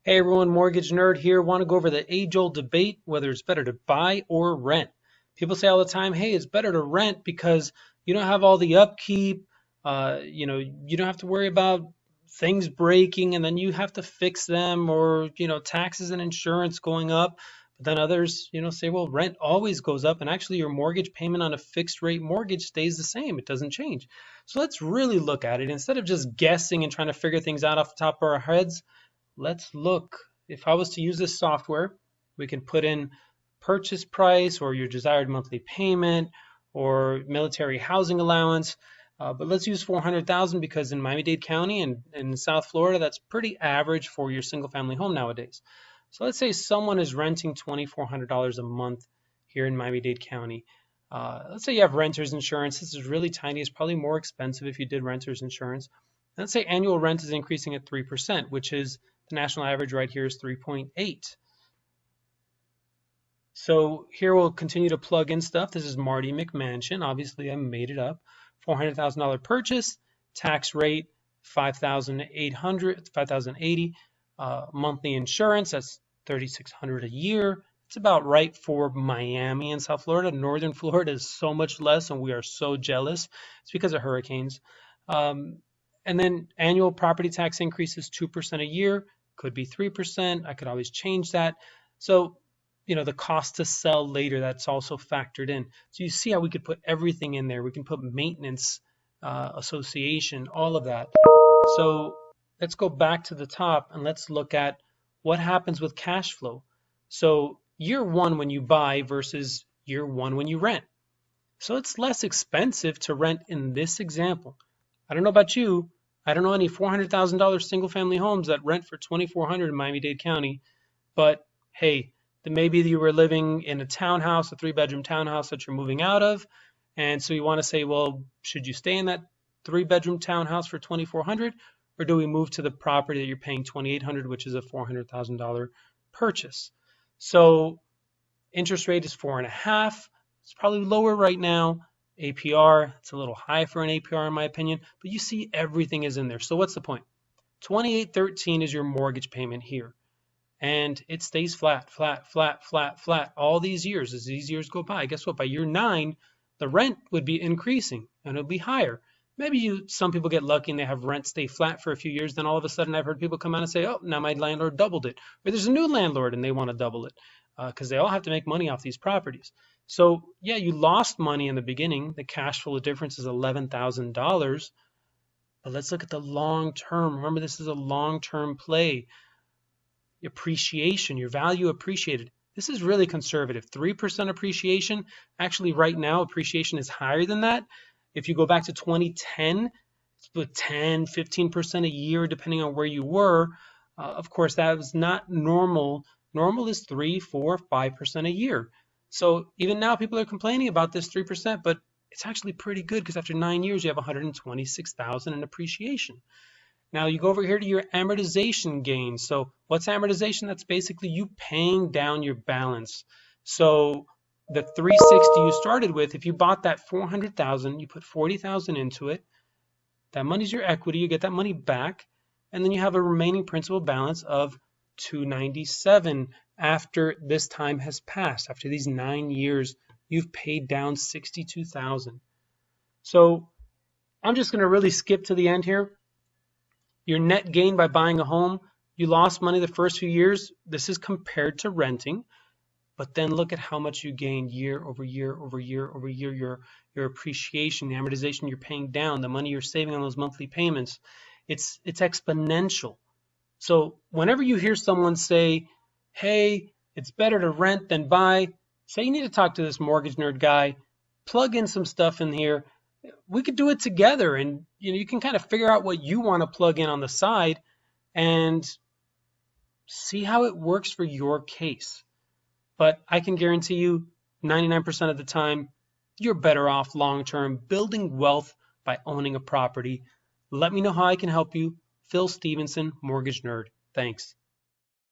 Hey everyone, Mortgage Nerd here. Want to go over the age-old debate whether it's better to buy or rent. People say all the time, hey, it's better to rent because you don't have all the upkeep. You don't have to worry about things breaking and then you have to fix them or, taxes and insurance going up. But then others, say, well, rent always goes up and actually your mortgage payment on a fixed rate mortgage stays the same. It doesn't change. So let's really look at it instead of just guessing and trying to figure things out off the top of our heads. Let's look. If I was to use this software, we can put in purchase price or your desired monthly payment or military housing allowance. But let's use 400,000 because in Miami-Dade County and in South Florida, that's pretty average for your single family home nowadays. So let's say someone is renting $2,400 a month here in Miami-Dade County. Let's say you have renter's insurance. This is really tiny. It's probably more expensive if you did renter's insurance. Let's say annual rent is increasing at 3%, which is the national average right here is 3.8. So here we'll continue to plug in stuff. This is Marty McMansion. Obviously, I made it up. $400,000 purchase, tax rate $5,80. Monthly insurance, that's $3,600 a year. It's about right for Miami and South Florida. Northern Florida is so much less, and we are so jealous. It's because of hurricanes. And then annual property tax increase is 2% a year. Could be 3%. I could always change that. So, the cost to sell later, that's also factored in. So you see how we could put everything in there. We can put maintenance, association, all of that. So let's go back to the top and let's look at what happens with cash flow. So year one when you buy versus year one when you rent. So it's less expensive to rent in this example. I don't know about you. I don't know any $400,000 single family homes that rent for $2,400 in Miami-Dade County, but hey, then maybe you were living in a townhouse, a 3-bedroom townhouse that you're moving out of, and so you want to say, well, should you stay in that 3-bedroom townhouse for $2,400, or do we move to the property that you're paying $2,800, which is a $400,000 purchase? So interest rate is 4.5. It's probably lower right now. APR, it's a little high for an APR in my opinion, but you see everything is in there. So what's the point? $2,813 is your mortgage payment here. And it stays flat, flat, flat, flat, flat all these years. As these years go by, guess what? By year 9, the rent would be increasing and it'll be higher. Maybe some people get lucky and they have rent stay flat for a few years. Then all of a sudden I've heard people come out and say, oh, now my landlord doubled it. Or there's a new landlord and they want to double it because they all have to make money off these properties. So yeah, you lost money in the beginning. The cash flow difference is $11,000. But let's look at the long term. Remember, this is a long-term play. Appreciation, your value appreciated. This is really conservative. 3% appreciation. Actually, right now, appreciation is higher than that. If you go back to 2010, it's about 10, 15% a year, depending on where you were. Of course, that was not normal. Normal is 3, 4, 5% a year. So even now, people are complaining about this 3%, but it's actually pretty good because after 9 years, you have $126,000 in appreciation. Now you go over here to your amortization gains. So what's amortization? That's basically you paying down your balance. So the 360 you started with, if you bought that 400,000, you put 40,000 into it. That money's your equity. You get that money back, and then you have a remaining principal balance of 297 after this time has passed. After these 9 years, you've paid down 62,000. So I'm just going to really skip to the end here. Your net gain by buying a home, you lost money the first few years. This is compared to renting, but then look at how much you gained year over year over year over year. Your appreciation, the amortization you're paying down, the money you're saving on those monthly payments, it's exponential. So whenever you hear someone say, hey, it's better to rent than buy, say you need to talk to this mortgage nerd guy, plug in some stuff in here. We could do it together, and you can kind of figure out what you want to plug in on the side and see how it works for your case. But I can guarantee you 99% of the time you're better off long-term building wealth by owning a property. Let me know how I can help you. Phil Stevenson, Mortgage Nerd. Thanks.